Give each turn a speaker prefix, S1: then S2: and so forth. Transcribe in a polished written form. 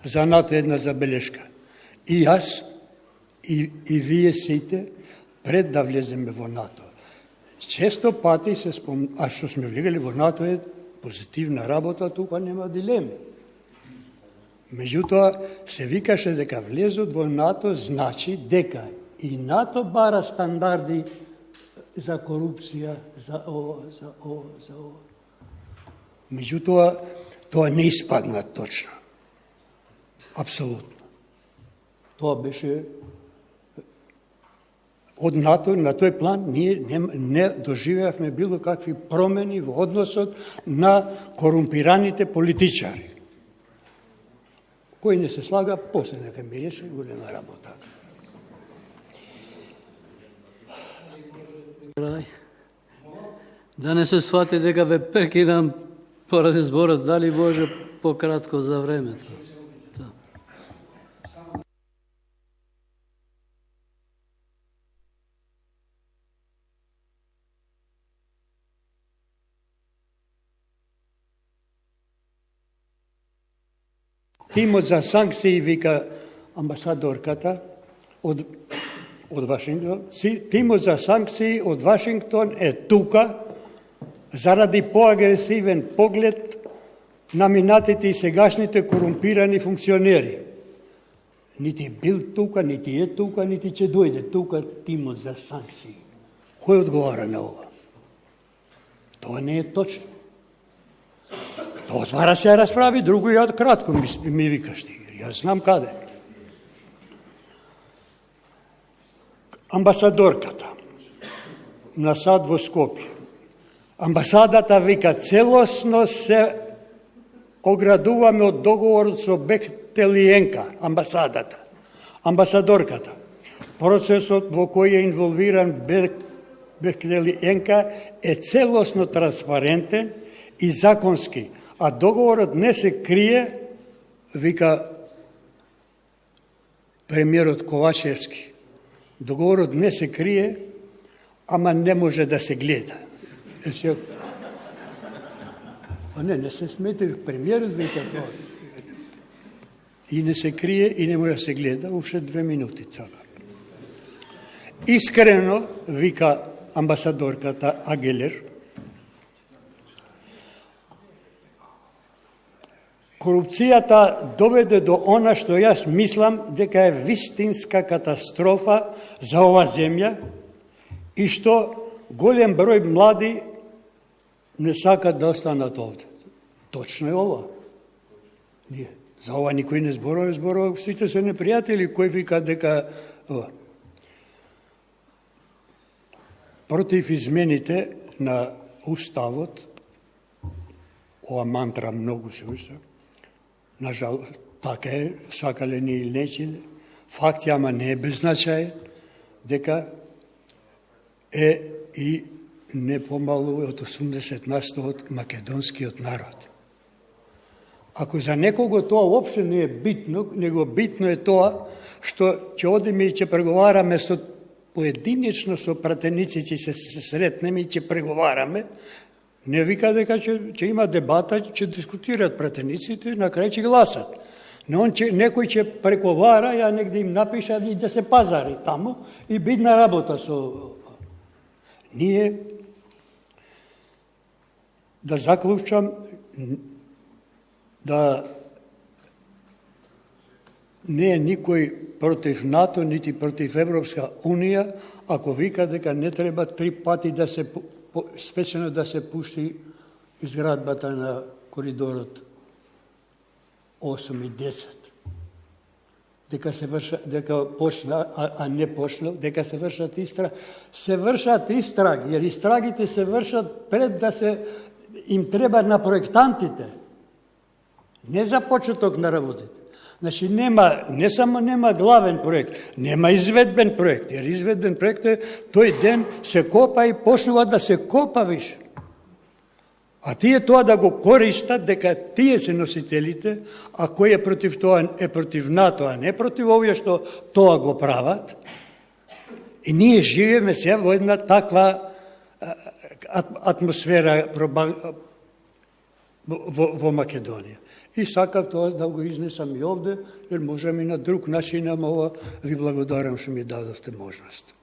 S1: за НАТО една забелешка. И јас, и вие сите, пред да влеземе во НАТО. Често пати се а што сме влегали во НАТО е позитивна работа, тука нема дилеми. Меѓутоа, се викаше дека влезот во НАТО значи дека и НАТО бара стандарди за корупција, за ово, за ово, за ово. Меѓутоа, тоа не испадна точно. Апсолутно. Тоа беше од НАТО на тој план ние не доживеавме било какви промени во односот на корумпираните политичари. Кој не се слага, после нека ми реше голема работа.
S2: Да не се свати дека ве прекинам поради зборот, дали може пократко за времето.
S1: Тимот за санкции, вика амбасадорката од Вашингтон, тимот за санкции од Вашингтон е тука заради поагресивен поглед на минатите и сегашните корумпирани функционери. Нити бил тука, нити е тука, нити ќе дојде тука тимот за санкции. Кој одговара на ова? Тоа не е точно. Тоа отвара се расправи, друго ја кратко ми викаш ти. Јас знам каде. Амбасадорката на САД во Скопје. Амбасадата вика целосно се оградуваме од договорот со Бехтелиенка, амбасадата. Амбасадорката. Процесот во кој е инволвиран Бехтелиенка е целосно транспарентен и законски, а договорот не се крие, вика премиерот Ковачевски. Договорот не се крие, ама не може да се гледа. Не се смете, премиерот вика тоа. И не се крие, и не може да се гледа, уште 2 минути цака. Искрено, вика амбасадорката Агелер, корупцијата доведе до она што јас мислам дека е вистинска катастрофа за ова земја и што голем број млади не сакат да останат овде. Точно е ова. Ние. За ова никој не зборува, сите се непријатели кои викаат дека против измените на Уставот, ова мантра многу се уште, нажал, така е, сакале ни или нечиле, факт ама не е беззначаен, дека е и не помалу од 80% од македонскиот народ. Ако за некого тоа уопште не е битно, него битно е тоа што ќе одиме и ќе преговараме со поединечно со пратениците, ќе се сретнеме и ќе преговараме. Не вика дека ќе има дебата, ќе дискутираат пратениците, на крај ќе гласат. Но некој ќе преговара, ја негде им напиша и да се пазари таму и бидна работа со ние. Да заклучам, да не е никој против НАТО, нити против Европска Унија, ако вика дека не треба 3 пати да се спешно да се пушти изградбата на коридорот 8 и 10. Дека се почна, а не почнал, дека се вршат истраги. Се вршат истраги, jer истрагите се вршат пред да се им треба на проектантите. Не за почеток на работите. Значи не само нема главен проект, нема изведбен проект, jer изведбен проект е тој ден се копа и почнува да се копа више. А тие тоа да го користат, дека тие се носителите, а кој е против тоа е против НАТО, а не против овие што тоа го прават. И ние живееме сега во една таква атмосфера во Македонија. И сакав тоа да го изнесам и овде, jer можам и на друг начин, ама ова ви благодарам што ми дадовте можност.